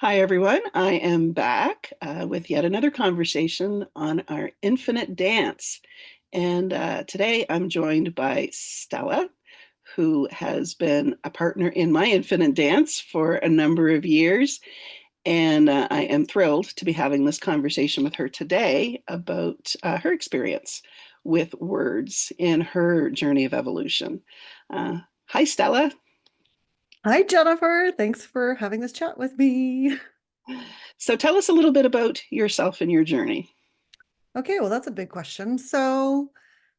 Hi, everyone. I am back with yet another conversation on our infinite dance. And today I'm joined by Stella, who has been a partner in my infinite dance for a number of years. And I am thrilled to be having this conversation with her today about her experience with words in her journey of evolution. Hi, Stella. Hi, Jennifer. Thanks for having this chat with me. So tell us a little bit about yourself and your journey. Okay, well, that's a big question. So,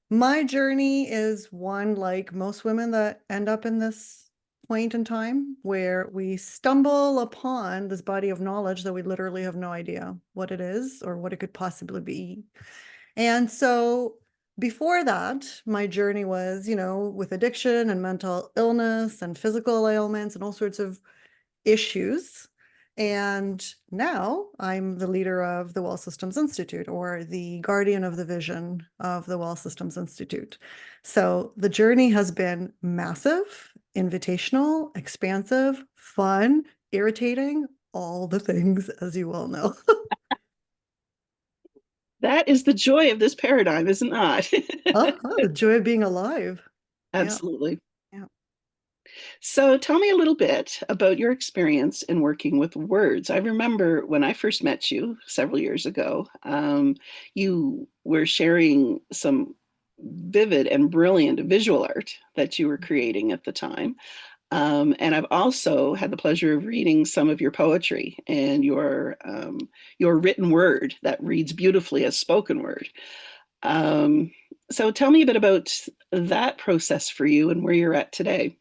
my journey is one like most women that end up in this point in time where we stumble upon this body of knowledge that we literally have no idea what it is or what it could possibly be. And so, before that, my journey was, with addiction and mental illness and physical ailments and all sorts of issues. And now I'm the leader of the WEL-Systems Institute, or the guardian of the vision of the WEL-Systems Institute. So the journey has been massive, invitational, expansive, fun, irritating, all the things, as you well know. That is the joy of this paradigm, is it not? The joy of being alive. Yeah, Absolutely. yeah. So tell me a little bit about your experience in working with words. I remember when I first met you several years ago, you were sharing some vivid and brilliant visual art that you were creating at the time. And I've also had the pleasure of reading some of your poetry and your written word that reads beautifully as spoken word. Um, so tell me a bit about that process for you and where you're at today.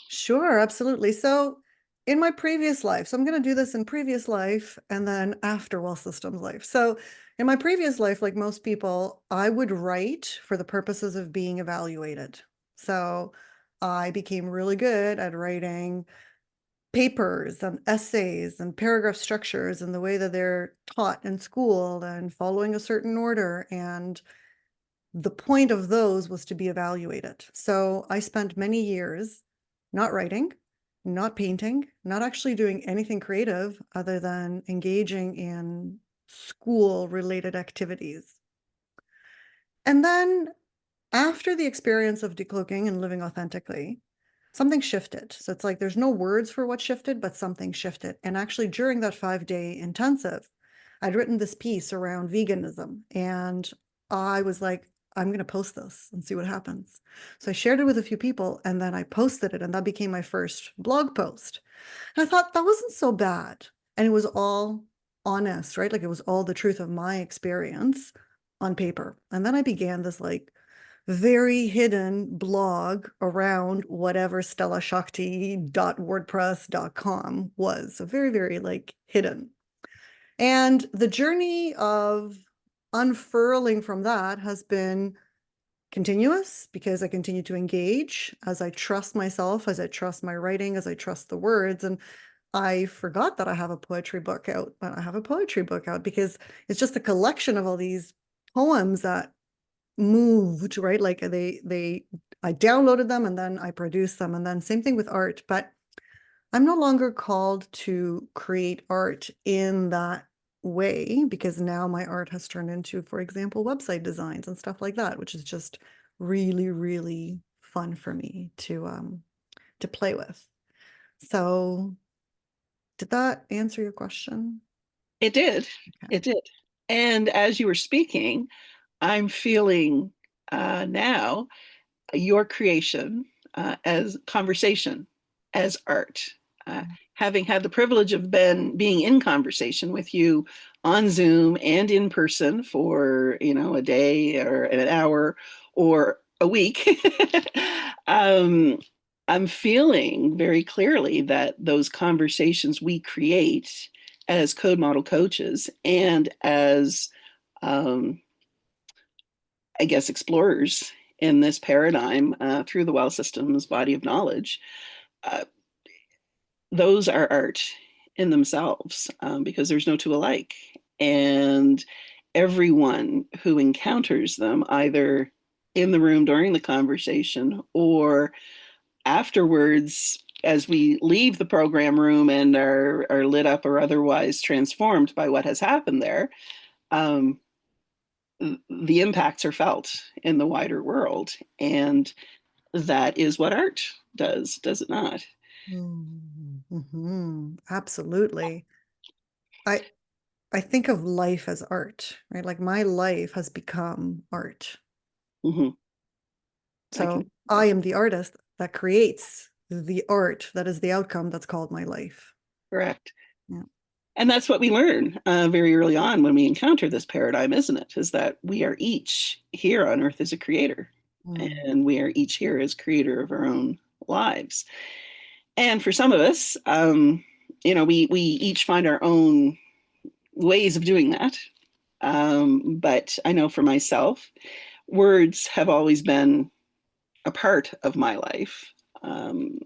Sure, absolutely. So in my previous life, so I'm going to do this in previous life and then after WEL-Systems life. So in my previous life, like most people, I would write for the purposes of being evaluated. So I became really good at writing papers and essays and paragraph structures and the way that they're taught in school and following a certain order. And the point of those was to be evaluated. So I spent many years not writing, not painting, not actually doing anything creative other than engaging in school related activities. And then after the experience of decloaking and living authentically, something shifted. So it's like there's no words for what shifted, but something shifted. And actually, during that 5-day intensive, I'd written this piece around veganism. And I was like, I'm going to post this and see what happens. So I shared it with a few people and then I posted it. And that became my first blog post. And I thought that wasn't so bad. And it was all honest, right? Like it was all the truth of my experience on paper. And then I began this like very hidden blog around whatever stellashakti.wordpress.com was. So very, very like hidden. And the journey of unfurling from that has been continuous because I continue to engage as I trust myself, as I trust my writing, as I trust the words. And I forgot that I have a poetry book out, but I have a poetry book out because it's just a collection of all these poems that moved, right? Like I downloaded them and then I produced them. And then same thing with art, but I'm no longer called to create art in that way because now my art has turned into, for example, website designs and stuff like that, which is just really, really fun for me to play with. So did that answer your question? It did. Okay. It did. And as you were speaking, I'm feeling now your creation as conversation, as art. Having had the privilege of being in conversation with you on Zoom and in person for a day or an hour or a week, um, I'm feeling very clearly that those conversations we create as code model coaches and as um, I guess, explorers in this paradigm through the WEL-Systems body of knowledge, uh, those are art in themselves because there's no two alike. And everyone who encounters them, either in the room during the conversation or afterwards, as we leave the program room and are lit up or otherwise transformed by what has happened there, um, the impacts are felt in the wider world. And that is what art does it not? Absolutely. I I think of life as art, right? Like my life has become art. Mm-hmm. I can So I am the artist that creates the art that is the outcome that's called my life. correct. Yeah. And that's what we learn very early on when we encounter this paradigm, isn't it? Is that we are each here on earth as a creator, Mm. and we are each here as creator of our own lives. And for some of us, we each find our own ways of doing that. But I know for myself, words have always been a part of my life. Um,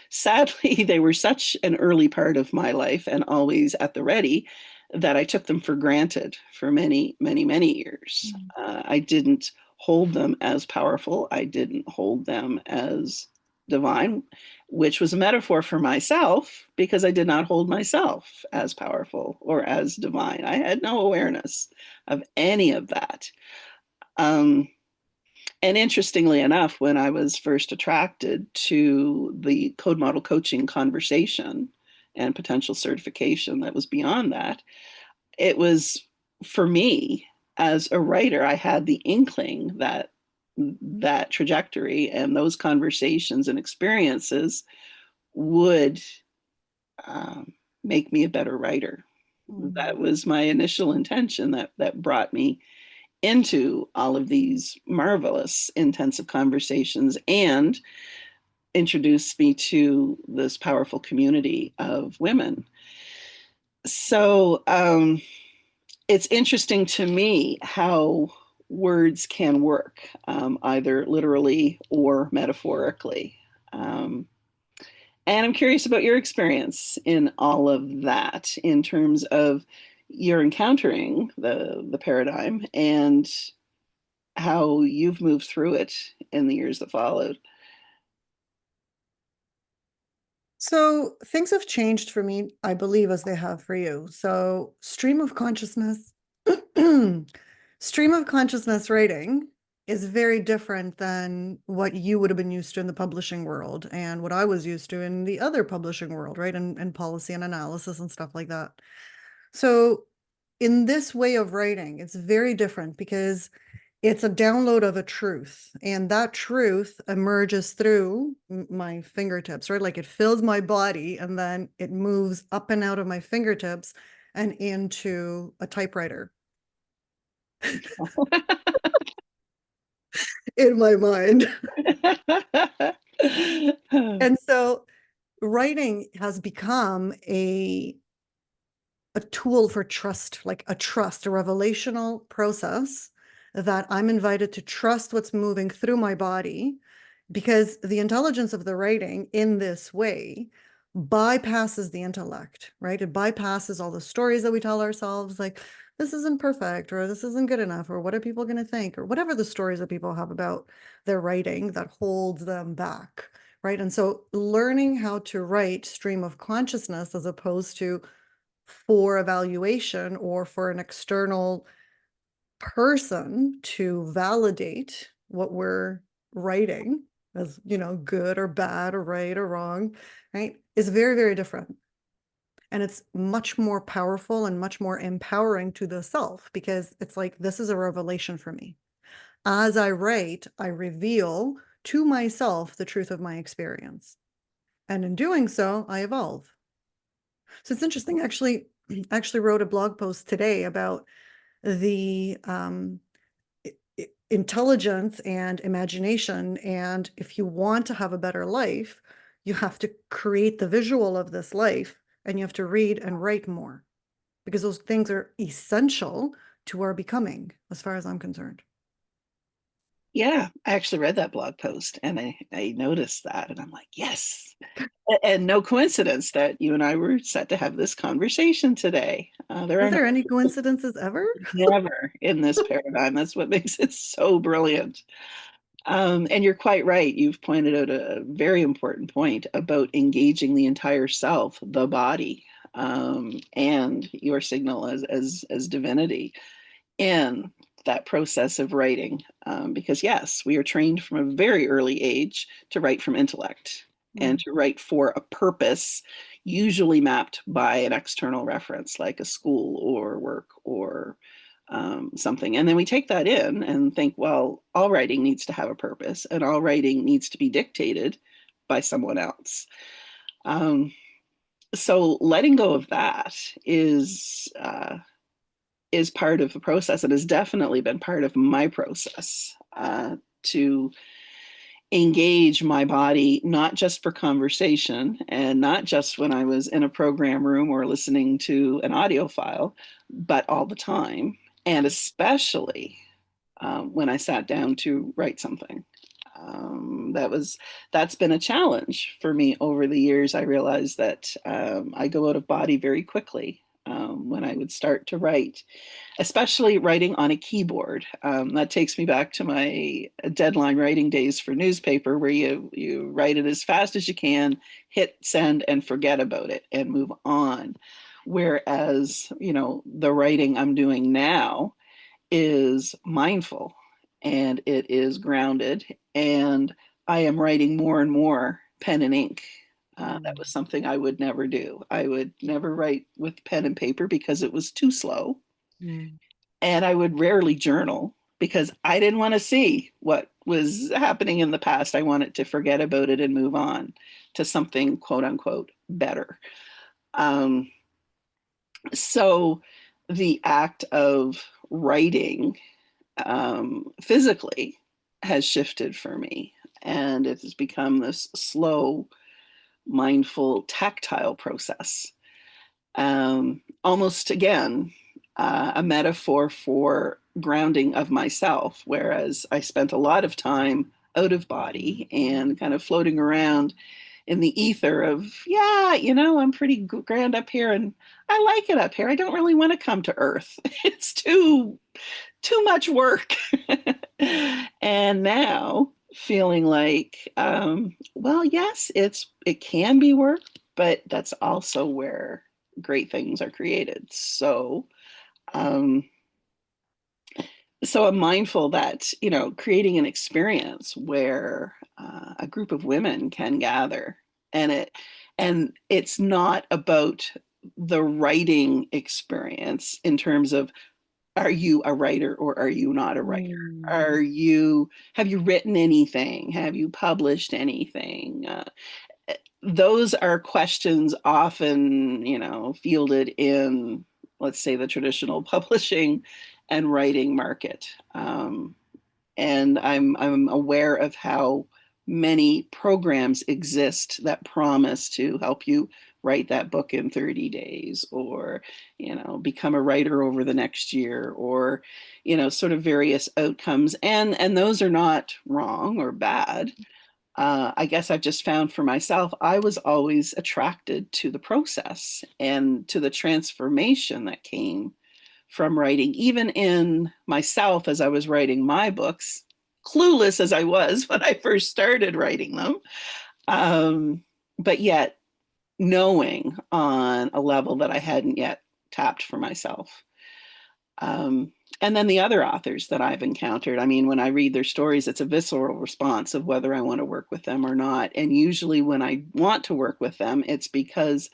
Sadly, they were such an early part of my life and always at the ready that I took them for granted for many, many, many years. Mm. I didn't hold them as powerful. I didn't hold them as divine, which was a metaphor for myself because I did not hold myself as powerful or as divine. I had no awareness of any of that. Um, and interestingly enough, when I was first attracted to the code model coaching conversation and potential certification that was beyond that, it was for me as a writer, I had the inkling that that trajectory and those conversations and experiences would make me a better writer. Mm. That was my initial intention that brought me into all of these marvelous intensive conversations and introduced me to this powerful community of women. So it's interesting to me how words can work, either literally or metaphorically. Um, and I'm curious about your experience in all of that in terms of you're encountering the paradigm and how you've moved through it in the years that followed. So things have changed for me, I believe, as they have for you. So stream of consciousness, stream of consciousness writing is very different than what you would have been used to in the publishing world and what I was used to in the other publishing world, right? And policy and analysis and stuff like that. So in this way of writing, it's very different because it's a download of a truth, and that truth emerges through my fingertips, right? Like it fills my body and then it moves up and out of my fingertips and into a typewriter in my mind. And so writing has become a tool for trust, like a trust, a revelational process that I'm invited to trust what's moving through my body, because the intelligence of the writing in this way bypasses the intellect, right? It bypasses all the stories that we tell ourselves, like, this isn't perfect, or this isn't good enough, or what are people going to think, or whatever the stories that people have about their writing that holds them back, right? And so learning how to write stream of consciousness as opposed to for evaluation or for an external person to validate what we're writing as, good or bad or right or wrong, right, is very, very different. And it's much more powerful and much more empowering to the self, because it's like, this is a revelation for me. As I write, I reveal to myself the truth of my experience. And in doing so, I evolve. So it's interesting, actually wrote a blog post today about the intelligence and imagination. And if you want to have a better life, you have to create the visual of this life, and you have to read and write more, because those things are essential to our becoming, as far as I'm concerned. Yeah, I actually read that blog post and I noticed that and I'm like, yes. And no coincidence that you and I were set to have this conversation today. There Is are no there any coincidences ever? never in this paradigm. That's what makes it so brilliant. And you're quite right. You've pointed out a very important point about engaging the entire self, the body, and your signal as divinity in that process of writing. Because yes, we are trained from a very early age to write from intellect and Mm, to write for a purpose, usually mapped by an external reference like a school or work or something. And then we take that in and think, well, all writing needs to have a purpose and all writing needs to be dictated by someone else. Um, so letting go of that is part of the process and has definitely been part of my process to engage my body, not just for conversation and not just when I was in a program room or listening to an audio file, but all the time. And especially when I sat down to write something. That's been a challenge for me over the years. I realized that I go out of body very quickly when I would start to write, especially writing on a keyboard. That takes me back to my deadline writing days for newspaper, where you write it as fast as you can, hit send, and forget about it and move on. Whereas, the writing I'm doing now is mindful and it is grounded, and I am writing more and more pen and ink. That was mm, something I would never do. I would never write with pen and paper because it was too slow, mm, and I would rarely journal because I didn't want to see what was happening in the past. I wanted to forget about it and move on to something quote unquote better. Um, so the act of writing physically has shifted for me. And it has become this slow, mindful, tactile process. Almost again, a metaphor for grounding of myself, whereas I spent a lot of time out of body and kind of floating around in the ether of, yeah, I'm pretty grand up here and I like it up here. I don't really want to come to Earth. It's too much work. And now feeling like, well, yes, it can be work, but that's also where great things are created. Um, so I'm mindful that, creating an experience where a group of women can gather, and it's not about the writing experience in terms of, are you a writer or are you not a writer? mm, Have you written anything? Have you published anything? Those are questions often, fielded in, let's say, the traditional publishing and writing market. And I'm aware of how many programs exist that promise to help you write that book in 30 days, or become a writer over the next year, or sort of various outcomes, and those are not wrong or bad. I guess I've just found for myself, I was always attracted to the process and to the transformation that came from writing, even in myself as I was writing my books, clueless as I was when I first started writing them. Um, but yet knowing on a level that I hadn't yet tapped for myself. Um, and then the other authors that I've encountered, I mean, when I read their stories, it's a visceral response of whether I want to work with them or not. And usually when I want to work with them, it's because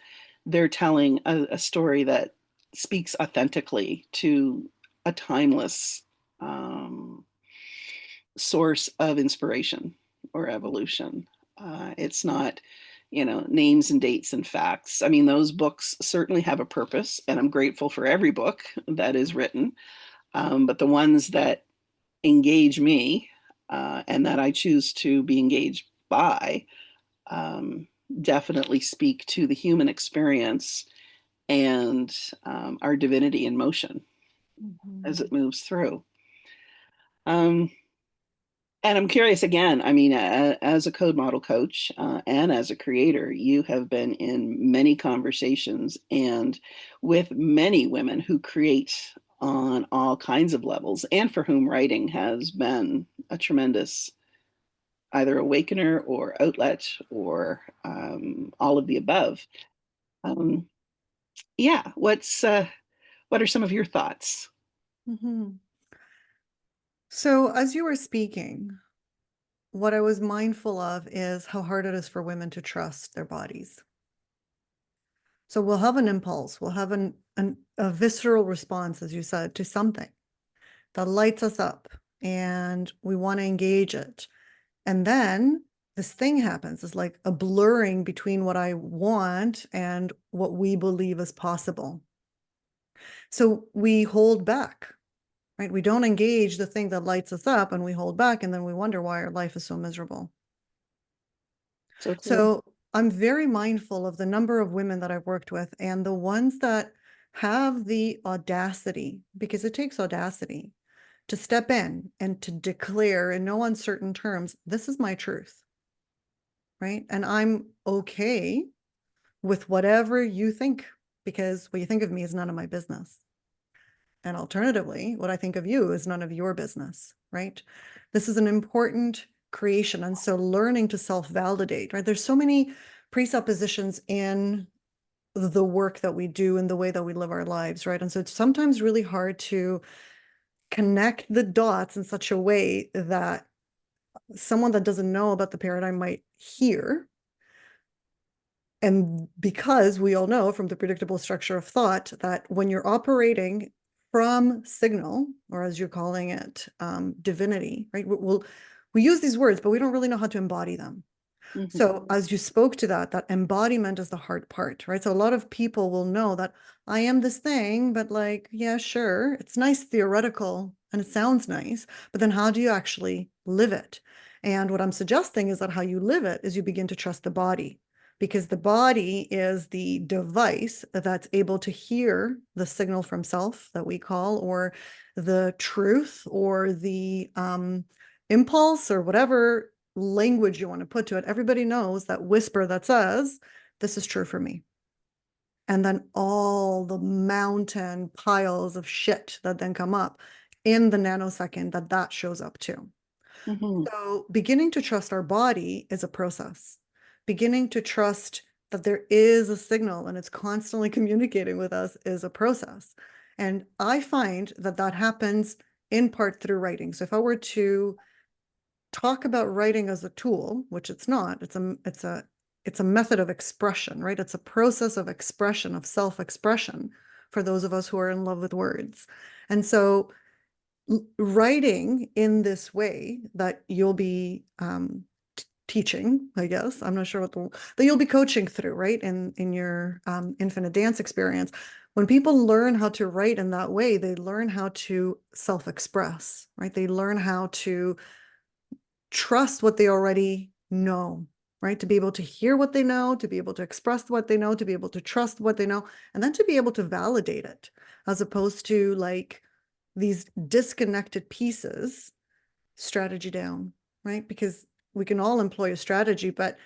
they're telling a story that speaks authentically to a timeless source of inspiration or evolution. It's not, names and dates and facts. I mean, those books certainly have a purpose, and I'm grateful for every book that is written. But the ones that engage me and that I choose to be engaged by um, definitely speak to the human experience and our divinity in motion as mhm. it moves through. Um, and I'm curious again, I mean, as a code model coach and as a creator, you have been in many conversations and with many women who create on all kinds of levels and for whom writing has been a tremendous either awakener or outlet or all of the above. Um, yeah, what are some of your thoughts? Mhm. So, as you were speaking, what I was mindful of is how hard it is for women to trust their bodies. So, we'll have an impulse, we'll have a visceral response, as you said, to something that lights us up and we want to engage it. And then this thing happens. It's like a blurring between what I want and what we believe is possible. So we hold back, right? We don't engage the thing that lights us up and we hold back, and then we wonder why our life is so miserable. So true. So I'm very mindful of the number of women that I've worked with and the ones that have the audacity, because it takes audacity to step in and to declare in no uncertain terms, this is my truth, right? And I'm okay with whatever you think, because what you think of me is none of my business. And alternatively, what I think of you is none of your business, right? This is an important creation. And so learning to self-validate, right? There's so many presuppositions in the work that we do and the way that we live our lives, right? And so it's sometimes really hard to connect the dots in such a way that someone that doesn't know about the paradigm might hear. And because we all know from the predictable structure of thought that when you're operating from signal, or as you're calling it, divinity, right? We use these words, but we don't really know how to embody them. Mhm. So as you spoke to that, that embodiment is the hard part, right? So a lot of people will know that I am this thing, but like, yeah, sure, it's nice theoretical and it sounds nice, but then how do you actually live it? And what I'm suggesting is that how you live it is you begin to trust the body, because the body is the device that's able to hear the signal from self that we call, or the truth, or the impulse, or whatever language you want to put to it. Everybody knows that whisper that says, this is true for me. And then all the mountain piles of shit that then come up in the nanosecond that that shows up too. Mhm. So beginning to trust our body is a process. Beginning to trust that there is a signal and it's constantly communicating with us is a process. And I find that that happens in part through writing. So if I were to talk about writing as a tool, which it's not, it's a method of expression, right? It's a process of expression, of self-expression for those of us who are in love with words. And so writing in this way that you'll be teaching, I guess, I'm not sure that you'll be coaching through, right? In your infinite dance experience. When people learn how to write in that way, they learn how to self-express, right? They learn how to trust what they already know, right? To be able to hear what they know, to be able to express what they know, to be able to trust what they know, and then to be able to validate it, as opposed to like these disconnected pieces, strategy down, right? Because we can all employ a strategy, but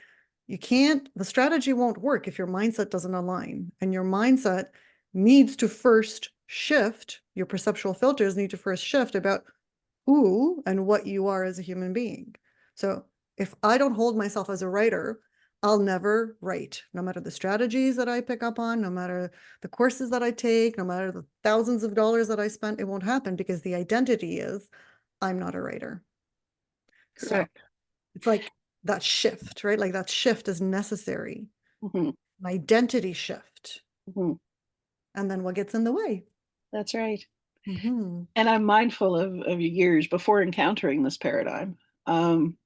the strategy won't work if your mindset doesn't align. And your mindset needs to first shift, your perceptual filters need to first shift about who and what you are as a human being. So if I don't hold myself as a writer, I'll never write, no matter the strategies that I pick up on, no matter the courses that I take, no matter the thousands of dollars that I spent, it won't happen because the identity is I'm not a writer. So Correct. it's like that shift, right? Like that shift is necessary, Mhm. an identity shift. Mhm. And then what gets in the way? That's right. Mm-hmm. And I'm mindful of years before encountering this paradigm, um,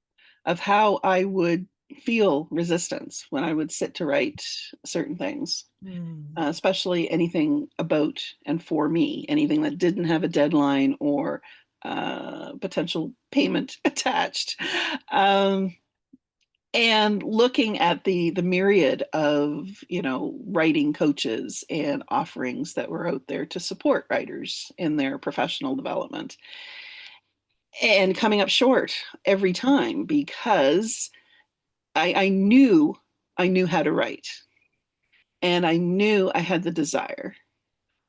of how I would feel resistance when I would sit to write certain things, Mm. especially anything about and for me, anything that didn't have a deadline or potential payment attached. Um, and looking at the myriad of writing coaches and offerings that were out there to support writers in their professional development, and coming up short every time because I knew how to write and I knew I had the desire.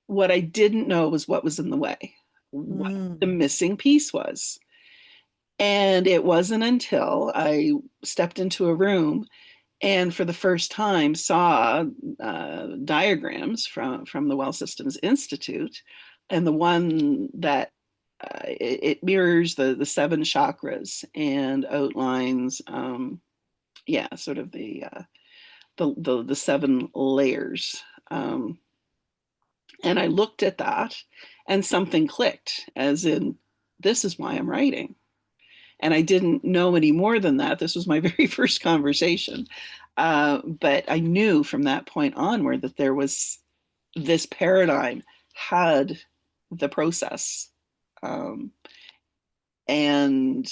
What I didn't know was what was in the way, what the Mm. missing piece was. And it wasn't until I stepped into a room and for the first time saw diagrams from the WEL-Systems Institute, and the one that it mirrors the seven chakras and outlines, yeah, sort of the seven layers. And I looked at that, and something clicked, as in, this is why I'm writing. And I didn't know any more than that. This was my very first conversation. But I knew from that point onward that there was this paradigm had the process, um, and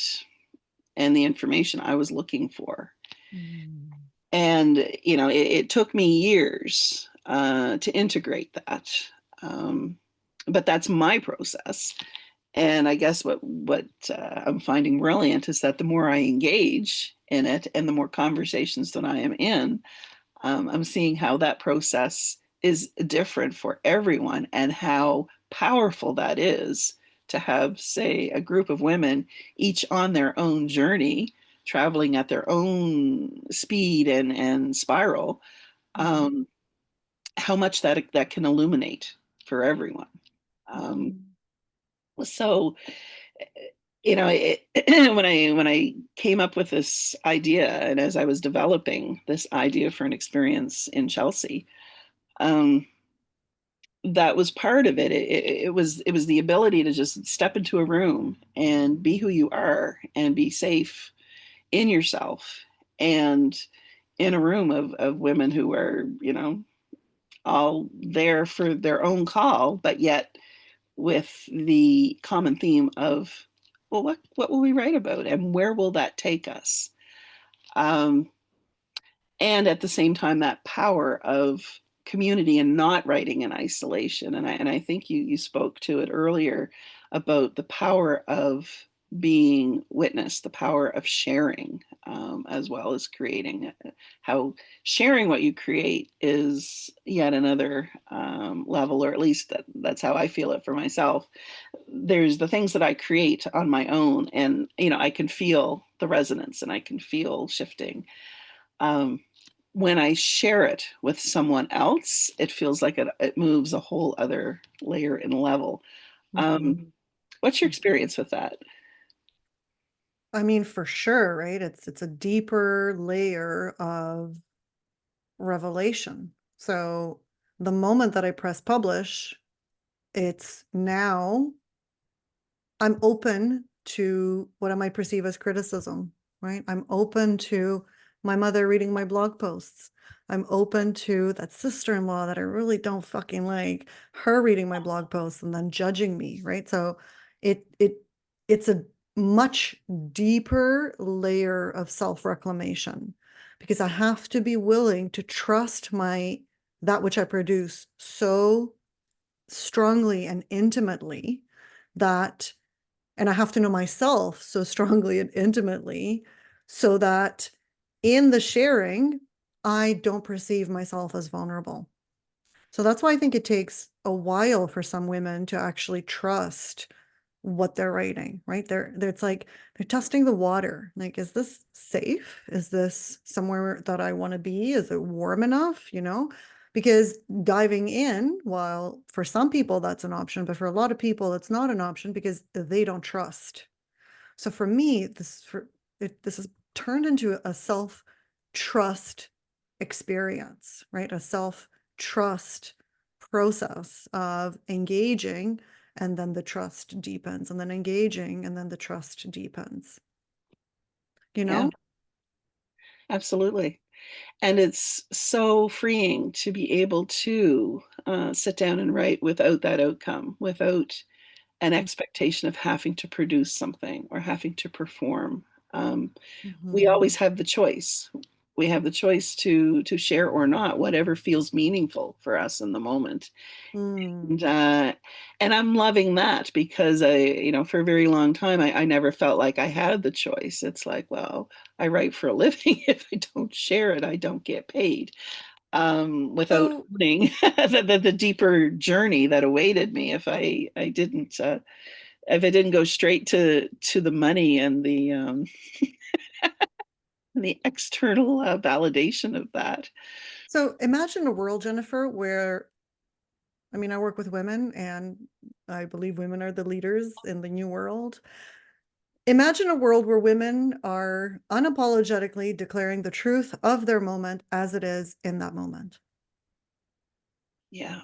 and the information I was looking for. Mm. And it took me years to integrate that. Um, but that's my process. And I guess what I'm finding brilliant is that the more I engage in it and the more conversations that I am in, I'm seeing how that process is different for everyone and how powerful that is to have, say, a group of women each on their own journey, traveling at their own speed and spiral, Mhm. um, how much that can illuminate for everyone. Um, Mhm. so when I came up with this idea, and as I was developing this idea for an experience in Chelsea, um, that was part of it. It was the ability to just step into a room and be who you are and be safe in yourself, and in a room of women who are, all there for their own call, but yet with the common theme of, well, what will we write about and where will that take us? Um, and at the same time, that power of community and not writing in isolation. And I think you spoke to it earlier about the power of being witnessed, the power of sharing, as well as creating. How sharing what you create is yet another level, or at least that's how I feel it for myself. There's the things that I create on my own, and I can feel the resonance and I can feel shifting. um, when I share it with someone else, it feels like it moves a whole other layer and level. um, Mhm. what's your Mhm. experience with that? I mean, for sure, right? It's a deeper layer of revelation. So the moment that I press publish, it's now I'm open to what I might perceive as criticism, right? I'm open to my mother reading my blog posts. I'm open to that sister-in-law that I really don't fucking like, her reading my blog posts and then judging me, right? So it it's a much deeper layer of self-reclamation because I have to be willing to trust my that which I produce so strongly and intimately that and I have to know myself so strongly and intimately so that in the sharing, I don't perceive myself as vulnerable. So that's why I think it takes a while for some women to actually trust what they're writing, right? It's like they're testing the water. Like, is this safe? Is this somewhere that I want to be? Is it warm enough? Because diving in, while for some people that's an option, but for a lot of people it's not an option because they don't trust. So for me, this is turned into a self-trust experience, right? A self-trust process of engaging, and then the trust deepens, and then engaging, and then the trust deepens, you Yeah, know? absolutely. And it's so freeing to be able to sit down and write without that outcome, without an expectation of having to produce something or having to perform. Um, we always Mhm. have the choice. We have the choice to share or not, whatever feels meaningful for us in the moment. Mm. And I'm loving that because for a very long time, I never felt like I had the choice. It's like, well, I write for a living. If I don't share it, I don't get paid. Without So owning the deeper journey that awaited me if I didn't. if it didn't go straight to the money and the external validation of that. So imagine a world, Jennifer, where, I mean, I work with women and I believe women are the leaders in the new world. Imagine a world where women are unapologetically declaring the truth of their moment as it is in that moment, Yeah,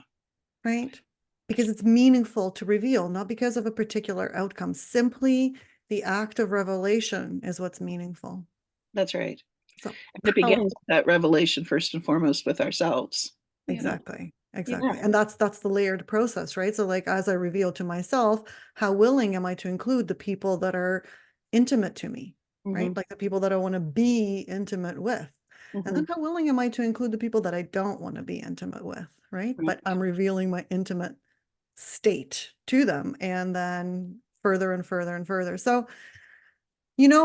right? Because it's meaningful to reveal, not because of a particular outcome. Simply the act of revelation is what's meaningful. that's right. So And it begins powerful. with that revelation first and foremost with ourselves, you know. Exactly. Yeah. Exactly. And that's the layered process, right? So like as I reveal to myself, how willing am I to include the people that are intimate to me, Hmm. right? Like the people that I want to be intimate with. And Hmm. then how willing am I to include the people that I don't want to be intimate with, right? Right. But I'm revealing my intimate state to them and then further and further and further. So,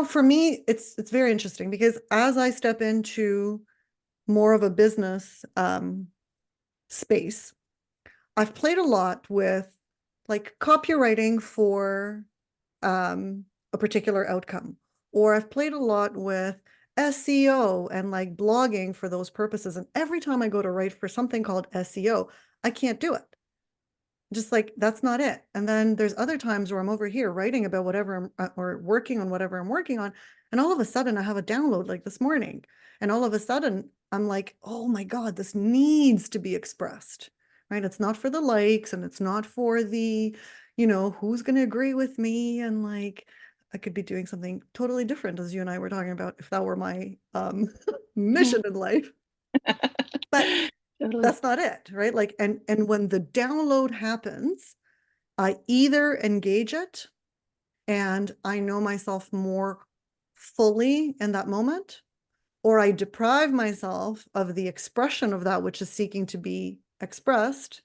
for me, it's very interesting because as I step into more of a business space, I've played a lot with like copywriting for a particular outcome, or I've played a lot with SEO and like blogging for those purposes. And every time I go to write for something called SEO, I can't do it. Just like that's not it. And then there's other times where I'm over here writing about whatever or working on whatever I'm working on, and all of a sudden I have a download like this morning, and all of a sudden I'm like, oh my God, this needs to be expressed, right? It's not for the likes, and it's not for the, who's going to agree with me, and like I could be doing something totally different, as you and I were talking about, if that were my mission in life. But Totally. that's not it, right? Like, and when the download happens, I either engage it and I know myself more fully in that moment, or I deprive myself of the expression of that which is seeking to be expressed,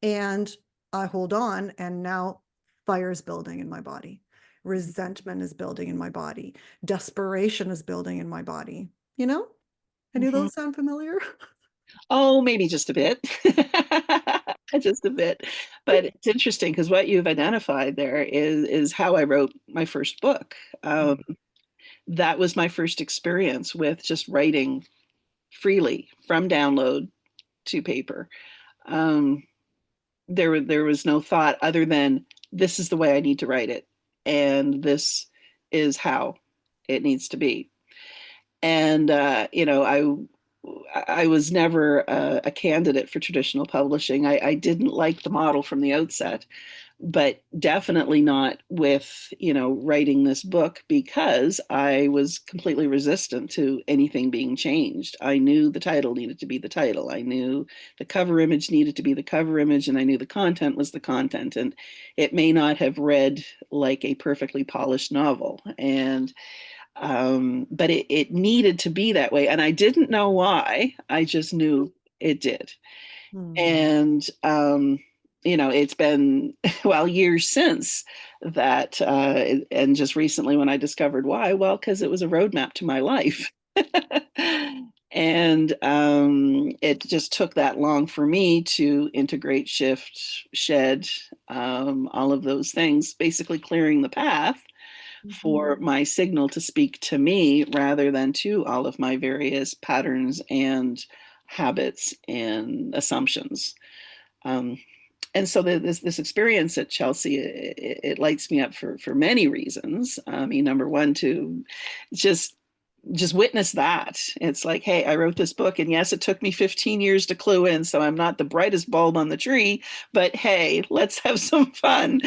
and I hold on, and now fire is building in my body, resentment is building in my body, desperation is building in my body. Any of Mhm. those sound familiar? Oh, maybe just a bit. Just a bit. But it's interesting because what you've identified there is how I wrote my first book. That was my first experience with just writing freely from download to paper. Um, there was no thought other than this is the way I need to write it, and this is how it needs to be. And I was never a candidate for traditional publishing. I didn't like the model from the outset, but definitely not with writing this book, because I was completely resistant to anything being changed. I knew the title needed to be the title. I knew the cover image needed to be the cover image, and I knew the content was the content. And it may not have read like a perfectly polished novel, and but it needed to be that way, and I didn't know why. I just knew it did. Hmm. And it's been well years since that, and just recently when I discovered why, well, because it was a roadmap to my life. And it just took that long for me to integrate, shift, shed, all of those things, basically clearing the path for Mhm. my signal to speak to me rather than to all of my various patterns and habits and assumptions. Um, and so this experience at Chelsea, it lights me up for many reasons. I mean, number one, to just witness that. It's like, hey, I wrote this book, and yes, it took me 15 years to clue in, so I'm not the brightest bulb on the tree, but hey, let's have some fun.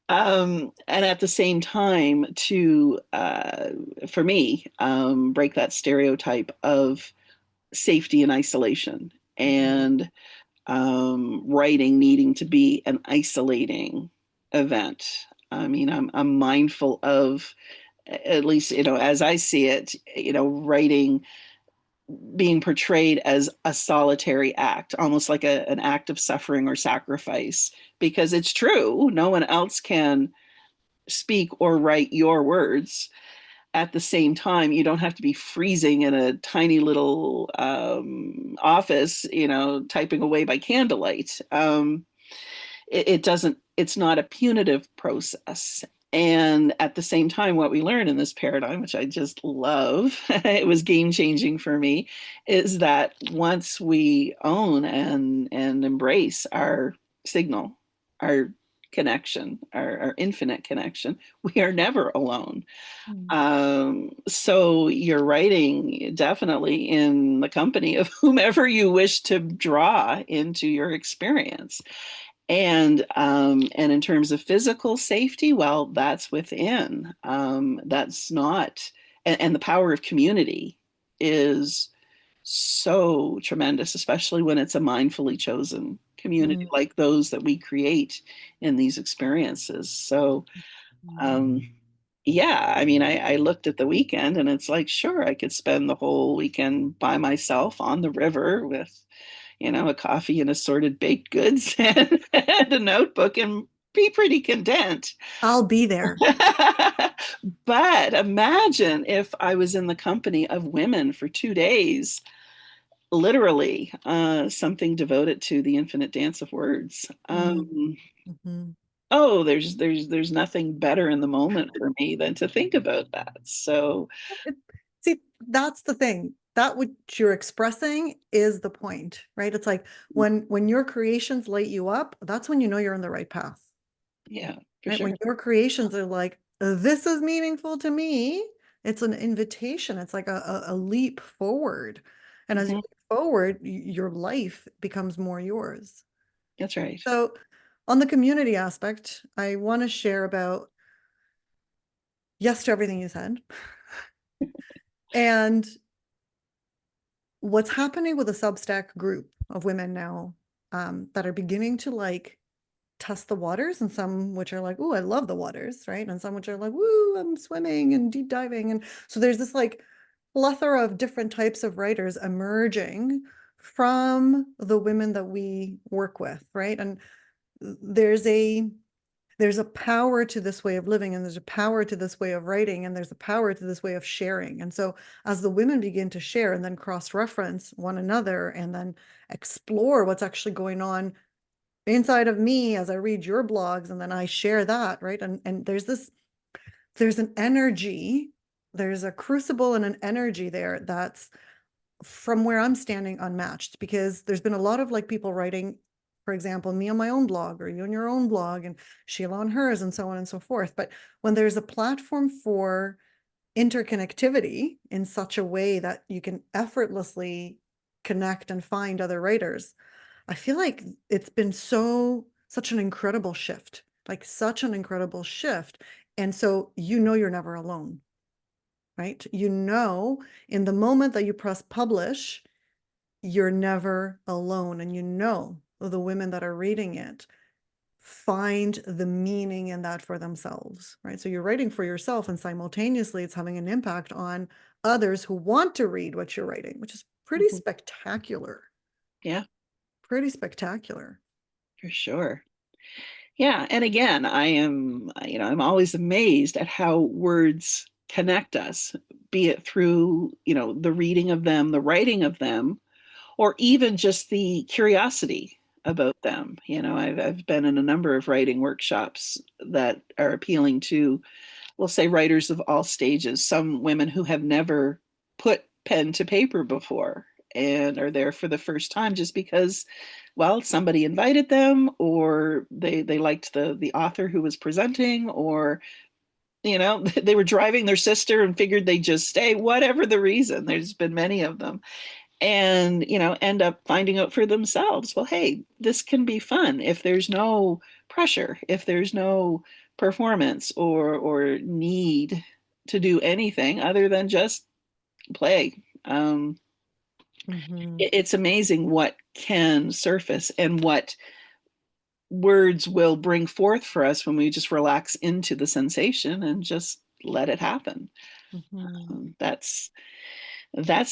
And at the same time, to for me, break that stereotype of safety and isolation, Mhm. and writing needing to be an isolating event. I mean, I'm mindful of, at least as I see it, writing being portrayed as a solitary act, almost like an act of suffering or sacrifice, because it's true. No one else can speak or write your words. At the same time, you don't have to be freezing in a tiny little office, typing away by candlelight. it doesn't, it's not a punitive process. And at the same time, what we learn in this paradigm, which I just love, it was game changing for me, is that once we own and embrace our signal, our connection, our infinite connection, we are never alone. Mm. So you're writing definitely in the company of whomever you wish to draw into your experience. And in terms of physical safety, well, that's within. That's not, and the power of community is so tremendous, especially when it's a mindfully chosen community Mm. like those that we create in these experiences. So, um, yeah, I mean, I looked at the weekend and it's like, sure, I could spend the whole weekend by myself on the river with, a coffee and assorted baked goods and a notebook and be pretty content. I'll be there. But imagine if I was in the company of women for 2 days, literally, something devoted to the infinite dance of words. Mm. Mhm. Oh, there's nothing better in the moment for me than to think about that. So, It- See, that's the thing. That what you're expressing is the point, right? It's like when your creations light you up, that's when you know you're on the right path, yeah, for right? sure. When your creations are like, this is meaningful to me, it's an invitation. It's like a leap forward. And as you Mhm. leap forward, your life becomes more yours. That's right. So on the community aspect, I want to share about yes to everything you said. And what's happening with a Substack group of women now that are beginning to like test the waters, and some which are like, "Ooh, I love the waters," right? And some which are like, "Woo, I'm swimming and deep diving." And so there's this like plethora of different types of writers emerging from the women that we work with, right? And there's a there's a power to this way of living, and there's a power to this way of writing, and there's a power to this way of sharing. And so as the women begin to share and then cross-reference one another and then explore what's actually going on inside of me as I read your blogs and then I share that, right? And there's an energy, there's a crucible and an energy there that's from where I'm standing unmatched, because there's been a lot of like people writing, for example, me on my own blog or you on your own blog and Sheila on hers and so on and so forth. But when there's a platform for interconnectivity in such a way that you can effortlessly connect and find other writers, I feel like it's been such an incredible shift, like such an incredible shift. And so you're never alone, right? In the moment that you press publish, you're never alone. And the women that are reading it find the meaning in that for themselves, right? So you're writing for yourself, and simultaneously it's having an impact on others who want to read what you're writing, which is pretty Mhm. spectacular. Yeah, Pretty spectacular. for sure. Yeah, and again, I'm always amazed at how words connect us, be it through, the reading of them, the writing of them, or even just the curiosity about them. I've been in a number of writing workshops that are appealing to, we'll say, writers of all stages, some women who have never put pen to paper before and are there for the first time just because, well, somebody invited them, or they liked the author who was presenting, or they were driving their sister and figured they'd just stay, whatever the reason. There's been many of them, and end up finding out for themselves, well, hey, this can be fun if there's no pressure, if there's no performance or need to do anything other than just play. Mm-hmm. It's amazing what can surface and what words will bring forth for us when we just relax into the sensation and just let it happen. Mm-hmm. That's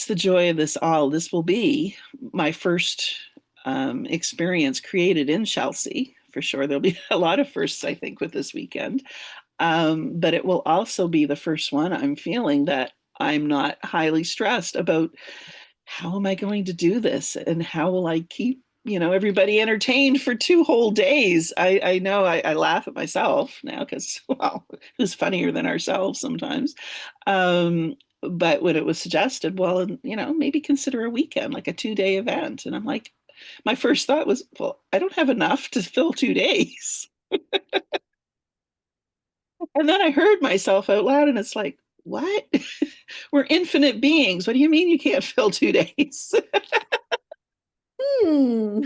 the joy of this all. This will be my first experience created in Chelsea. For sure, there'll be a lot of firsts, I think, with this weekend. But it will also be the first one I'm feeling that I'm not highly stressed about how am I going to do this and how will I keep everybody entertained for 2 whole days. I know I laugh at myself now because, well, who's funnier than ourselves sometimes? But when it was suggested, well, maybe consider a weekend, like a 2-day event. And I'm like, my first thought was, well, I don't have enough to fill 2 days. And then I heard myself out loud and it's like, what? We're infinite beings. What do you mean you can't fill 2 days? Hmm.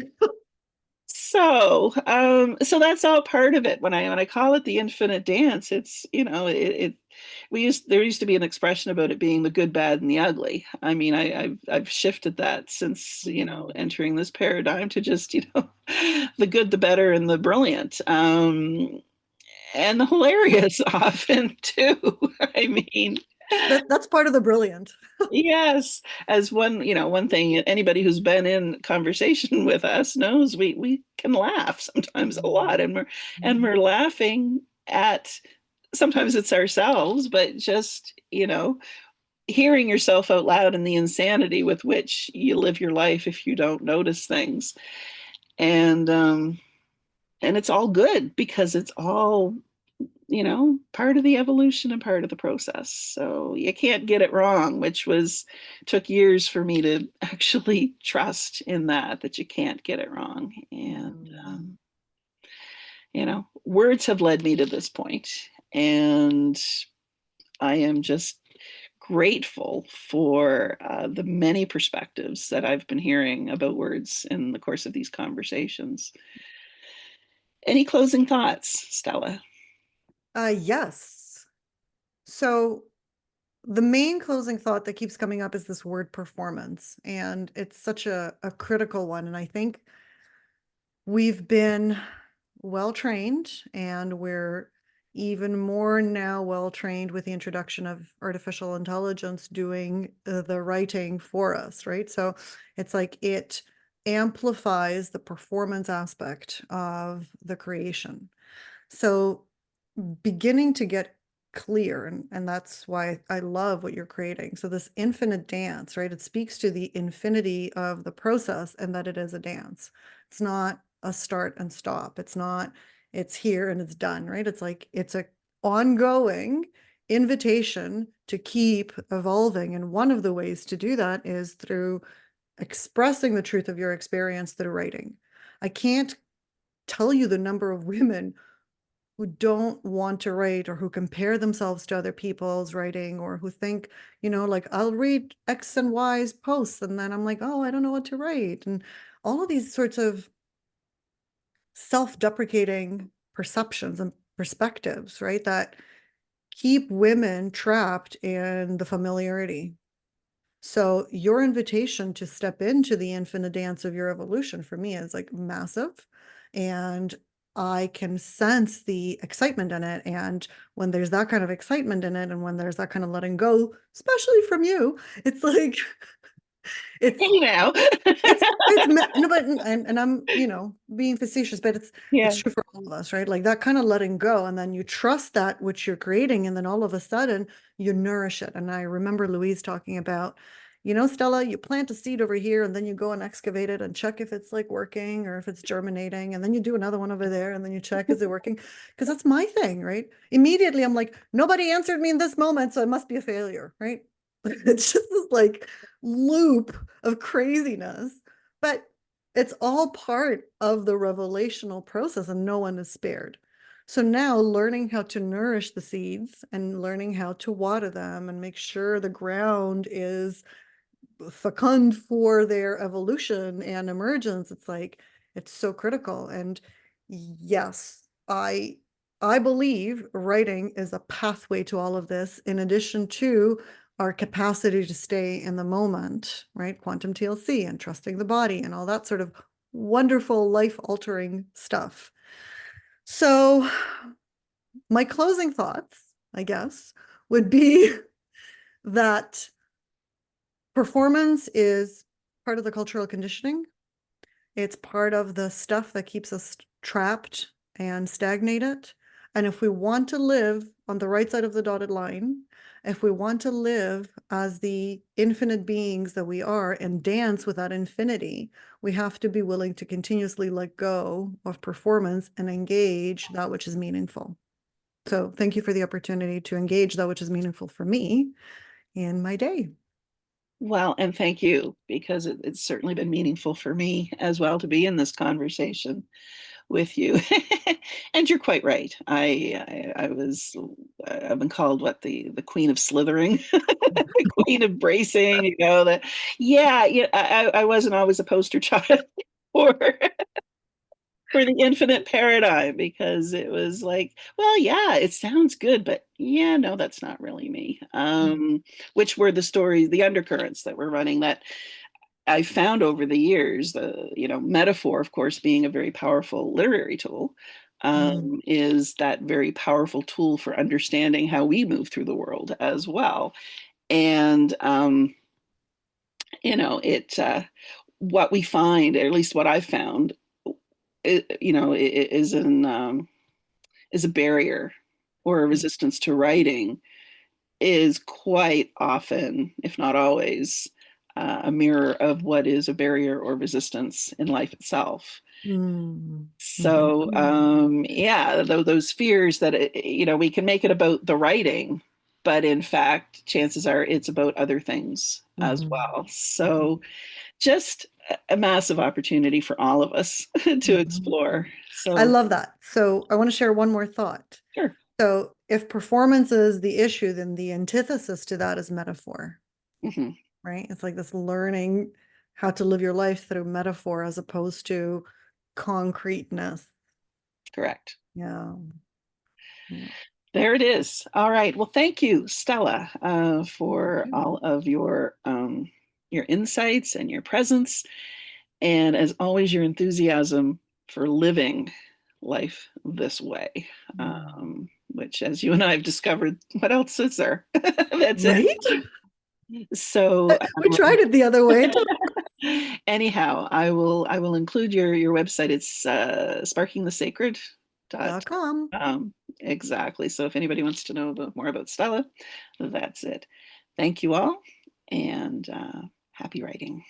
So that's all part of it. When I call it the infinite dance, it's there used to be an expression about it being the good, bad, and the ugly. I mean, I've shifted that since entering this paradigm to just the good, the better, and the brilliant, and the hilarious often too. I mean, That's part of the brilliant. yes, as one thing anybody who's been in conversation with us knows, we can laugh sometimes a lot, and we're laughing at, sometimes it's ourselves, but just hearing yourself out loud and the insanity with which you live your life if you don't notice things. And it's all good because it's all part of the evolution and part of the process. So you can't get it wrong, which took years for me to actually trust in that you can't get it wrong. And, words have led me to this point, and I am just grateful for the many perspectives that I've been hearing about words in the course of these conversations. Any closing thoughts, Stella? Yes. So the main closing thought that keeps coming up is this word performance, and it's such a critical one. And I think we've been well trained, and we're even more now well trained with the introduction of artificial intelligence doing the writing for us, right? So it's like it amplifies the performance aspect of the creation. So beginning to get clear, and that's why I love what you're creating. So this infinite dance, right? It speaks to the infinity of the process and that it is a dance. It's not a start and stop. It's not, it's here and it's done, right? It's like it's a ongoing invitation to keep evolving. And one of the ways to do that is through expressing the truth of your experience through writing. I can't tell you the number of women who don't want to write or who compare themselves to other people's writing, or who think, like, I'll read X and Y's posts and then I'm like, oh, I don't know what to write. And all of these sorts of self-deprecating perceptions and perspectives, right, that keep women trapped in the familiarity. So your invitation to step into the infinite dance of your evolution for me is like massive. And I can sense the excitement in it. And when there's that kind of excitement in it, and when there's that kind of letting go, especially from you, it's like, it's Hey now. no, but and I'm being facetious, but it's Yeah. true for all of us, right? Like that kind of letting go, and then you trust that which you're creating, and then all of a sudden you nourish it. And I remember Louise talking about, Stella, you plant a seed over here, and then you go and excavate it and check if it's like working or if it's germinating, and then you do another one over there, and then you check, is it working? Because that's my thing, right? Immediately I'm like, nobody answered me in this moment, so it must be a failure, right? It's just this like loop of craziness, but it's all part of the revelational process, and no one is spared. So now learning how to nourish the seeds and learning how to water them and make sure the ground is fecund for their evolution and emergence, it's like, it's so critical. And yes, I believe writing is a pathway to all of this, in addition to our capacity to stay in the moment, right? Quantum TLC and trusting the body and all that sort of wonderful life altering stuff. So my closing thoughts, I guess, would be that performance is part of the cultural conditioning. It's part of the stuff that keeps us trapped and stagnated. And if we want to live on the right side of the dotted line, if we want to live as the infinite beings that we are and dance with that infinity, we have to be willing to continuously let go of performance and engage that which is meaningful. So thank you for the opportunity to engage that which is meaningful for me in my day. Well, and thank you, because it's certainly been meaningful for me as well to be in this conversation with you. And you're quite right. I've been called what, the queen of slithering, the queen of bracing, that yeah, yeah, I wasn't always a poster child for for the infinite paradigm, because it was like, well, yeah, it sounds good, but yeah, no, that's not really me. Which were the stories, the undercurrents that were running, that I found over the years. The metaphor, of course, being a very powerful literary tool, Mm, is that very powerful tool for understanding how we move through the world as well. And it what we find, at least what I found, is is a barrier or a resistance to writing, is quite often, if not always, a mirror of what is a barrier or resistance in life itself. mm, So, mhm, yeah, those fears that, we can make it about the writing, but in fact, chances are it's about other things as mhm, well. mhm, So, just a massive opportunity for all of us to mhm. explore. I So, love that. So I want to share one more thought. sure. So if performance is the issue, then the antithesis to that is metaphor, Hmm. right? It's like this learning how to live your life through metaphor as opposed to concreteness. Correct. Yeah. Yeah. There it is. All right. Well, thank you, Stella, Thank for you. all of your insights and your presence, and as always, your enthusiasm for living life this way. Mm. Which, as you and I have discovered, what else is there? That's it. Right? So, We tried it the other way. It doesn't anyhow, I will include your website. It's sparkingthesacred dot .com. exactly. So if anybody wants to know more about Stella, that's it. Thank you all, and happy writing.